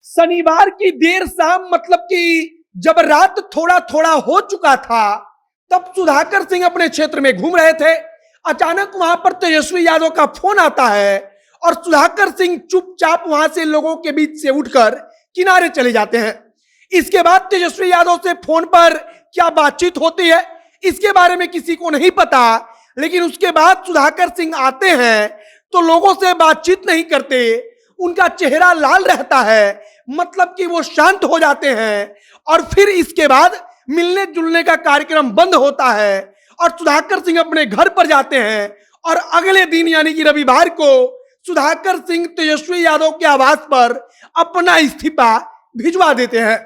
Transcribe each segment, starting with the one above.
शनिवार की देर शाम मतलब कि जब रात थोड़ा थोड़ा हो चुका था, तब सुधाकर सिंह अपने क्षेत्र में घूम रहे थे। अचानक वहां पर तेजस्वी यादव का फोन आता है और सुधाकर सिंह चुपचाप वहां से लोगों के बीच से उठकर किनारे चले जाते हैं। इसके बाद तेजस्वी यादव से फोन पर क्या बातचीत होती है इसके बारे में किसी को नहीं पता, लेकिन उसके बाद सुधाकर सिंह आते हैं तो लोगों से बातचीत नहीं करते, उनका चेहरा लाल रहता है, मतलब कि वो शांत हो जाते हैं। और फिर इसके बाद मिलने जुलने का कार्यक्रम बंद होता है और सुधाकर सिंह अपने घर पर जाते हैं और अगले दिन यानी कि रविवार को सुधाकर सिंह तेजस्वी यादव के आवास पर अपना इस्तीफा भिजवा देते हैं।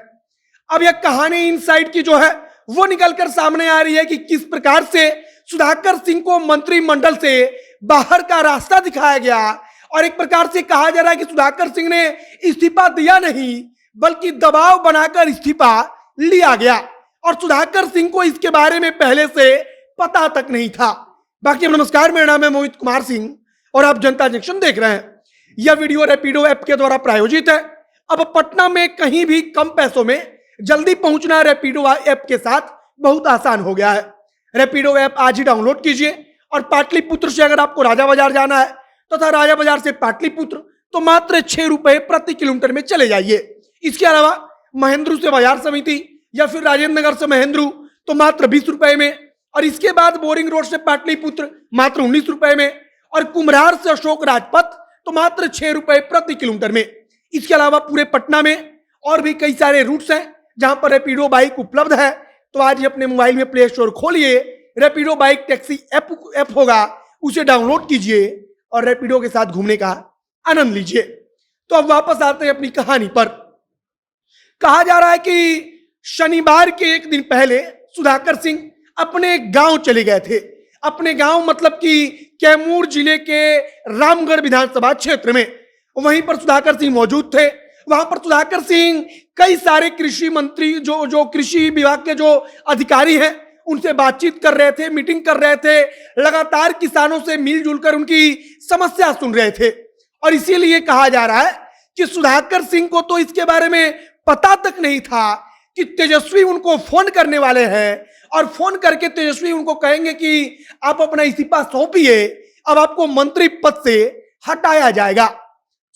अब यह कहानी इनसाइड की जो है वो निकलकर सामने आ रही है कि किस प्रकार से सुधाकर सिंह को मंत्रिमंडल से बाहर का रास्ता दिखाया गया और एक प्रकार से कहा जा रहा है कि सुधाकर सिंह ने इस्तीफा दिया नहीं बल्कि दबाव बनाकर इस्तीफा लिया गया और सुधाकर सिंह को इसके बारे में पहले से पता तक नहीं था। बाकी नमस्कार, मेरा नाम है मोहित कुमार सिंह और आप जनता जंक्शन देख रहे हैं। यह वीडियो रैपिडो ऐप के द्वारा प्रायोजित है। अब पटना में कहीं भी कम पैसों में जल्दी पहुंचना रैपिडो ऐप के साथ बहुत आसान हो गया है। रैपिडो ऐप आज ही डाउनलोड कीजिए और पाटलिपुत्र से अगर आपको राजा बाजार जाना है तथा राजा बाजार से पाटलिपुत्र तो मात्र 6 रुपए प्रति किलोमीटर में चले जाइए। इसके अलावा महेंद्रू से बाजार समिति या फिर राजेंद्र नगर से महेंद्रू तो मात्र 20 रुपए में, और इसके बाद बोरिंग रोड से पाटलिपुत्र मात्र 19 रुपए में, और कुम्हरार से अशोक राजपथ तो मात्र 6 रुपए प्रति किलोमीटर में। इसके अलावा पूरे पटना में और भी कई सारे रूट्स हैं जहां पर रैपिडो बाइक उपलब्ध है। तो आज ही अपने मोबाइल में प्ले स्टोर खोलिए, रैपिडो बाइक टैक्सी ऐप होगा, उसे डाउनलोड कीजिए और रैपिडो के साथ घूमने का आनंद लीजिए। तो अब वापस आते हैं अपनी कहानी पर। कहा जा रहा है कि शनिवार के एक दिन पहले सुधाकर सिंह अपने गांव चले गए थे। अपने गांव मतलब कि कैमूर जिले के रामगढ़ विधानसभा क्षेत्र में, वहीं पर सुधाकर सिंह मौजूद थे। वहां पर सुधाकर सिंह कई सारे कृषि मंत्री जो कृषि विभाग के जो अधिकारी हैं उनसे बातचीत कर रहे थे, मीटिंग कर रहे थे, लगातार किसानों से मिलजुल कर उनकी समस्या सुन रहे थे। और इसीलिए कहा जा रहा है कि सुधाकर सिंह को तो इसके बारे में पता तक नहीं था कि तेजस्वी उनको फोन करने वाले हैं और फोन करके तेजस्वी उनको कहेंगे कि आप अपना इस्तीफा सौंपिए, अब आपको मंत्री पद से हटाया जाएगा।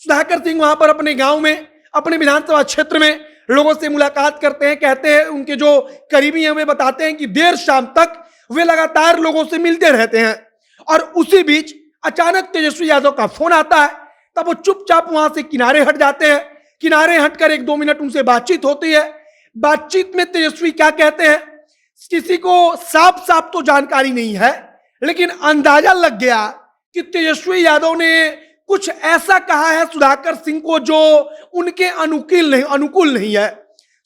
सुधाकर सिंह वहां पर अपने गांव में, अपने विधानसभा क्षेत्र में लोगों से मुलाकात करते हैं। कहते हैं, उनके जो करीबी हैं वे बताते हैं कि देर शाम तक वे लगातार लोगों से मिलते रहते हैं। और उसी बीच अचानक तेजस्वी यादव का फोन आता है, तब वो चुपचाप वहां से किनारे हट जाते हैं। किनारे हटकर 1-2 मिनट उनसे बातचीत होती है। बातचीत में तेजस्वी क्या कहते हैं किसी को साफ साफ तो जानकारी नहीं है, लेकिन अंदाजा लग गया कि तेजस्वी यादव ने कुछ ऐसा कहा है सुधाकर सिंह को जो उनके अनुकूल नहीं है।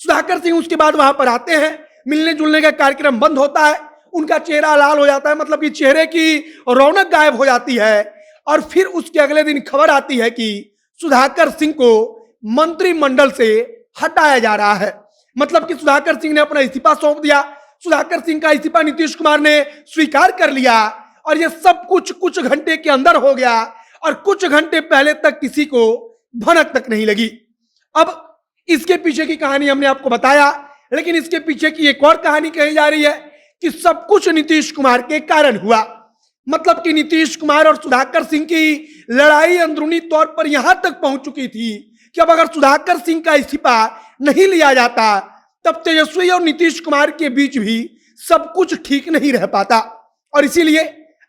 सुधाकर सिंह उसके बाद वहां पर आते हैं, मिलने जुलने का कार्यक्रम बंद होता है, उनका चेहरा लाल हो जाता है, मतलब कि चेहरे की रौनक गायब हो जाती है। और फिर उसके अगले दिन खबर आती है कि सुधाकर सिंह को मंत्रिमंडल से हटाया जा रहा है। मतलब कि सुधाकर सिंह ने अपना इस्तीफा सौंप दिया। सुधाकर सिंह का इस्तीफा नीतीश कुमार ने स्वीकार कर लिया और यह सब कुछ घंटे के अंदर हो गया और कुछ घंटे पहले तक किसी को भनक तक नहीं लगी। अब इसके पीछे की कहानी हमने आपको बताया, लेकिन इसके पीछे की एक और कहानी कही जा रही है कि सब कुछ नीतीश कुमार के कारण हुआ। मतलब कि नीतीश कुमार और सुधाकर सिंह की लड़ाई अंदरूनी तौर पर यहां तक पहुंच चुकी थी कि अब अगर सुधाकर सिंह का इस्तीफा नहीं लिया जाता तब तेजस्वी और नीतीश कुमार के बीच भी सब कुछ ठीक नहीं रह पाता। और इसीलिए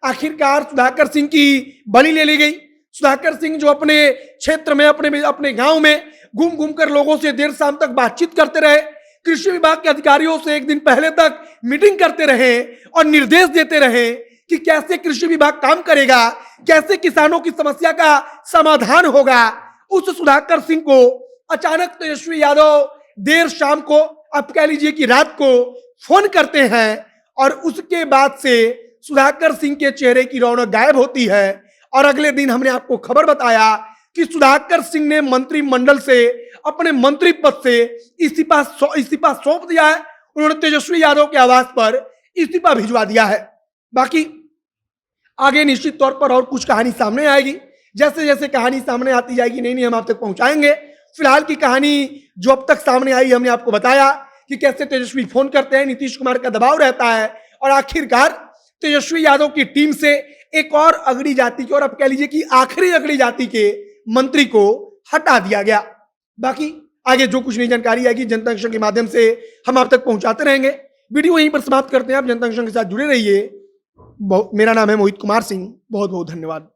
आखिरकार सुधाकर सिंह की बलि ले ली गई। सुधाकर सिंह जो अपने क्षेत्र में, अपने गांव में घूम घूम कर लोगों से देर शाम तक बातचीत करते रहे, कृषि विभाग के अधिकारियों से एक दिन पहले तक मीटिंग करते रहे और निर्देश देते रहे कि कैसे कृषि विभाग काम करेगा, कैसे किसानों की समस्या का समाधान होगा। उस सुधाकर सिंह को अचानक तेजस्वी यादव देर शाम को, आप कह लीजिए कि रात को फोन करते हैं और उसके बाद से सुधाकर सिंह के चेहरे की रौनक गायब होती है। और अगले दिन हमने आपको खबर बताया कि सुधाकर सिंह ने मंत्रिमंडल से अपने मंत्री पद से इस्तीफा सौंप दिया है। उन्होंने तेजस्वी यादव के आवास पर इस्तीफा भिजवा दिया है। बाकी आगे निश्चित तौर पर और कुछ कहानी सामने आएगी। जैसे जैसे कहानी सामने आती जाएगी नई नई हम आप तक पहुंचाएंगे। फिलहाल की कहानी जो अब तक सामने आई, हमने आपको बताया कि कैसे तेजस्वी फोन करते हैं, नीतीश कुमार का दबाव रहता है और आखिरकार तेजस्वी यादव की टीम से एक और अगड़ी जाति के, और अब कह लीजिए कि आखिरी अगड़ी जाति के मंत्री को हटा दिया गया। बाकी आगे जो कुछ नई जानकारी आएगी जनता जंक्शन के माध्यम से हम आप तक पहुंचाते रहेंगे। वीडियो यहीं पर समाप्त करते हैं। आप जनता जंक्शन के साथ जुड़े रहिए। मेरा नाम है मोहित कुमार सिंह। बहुत बहुत धन्यवाद।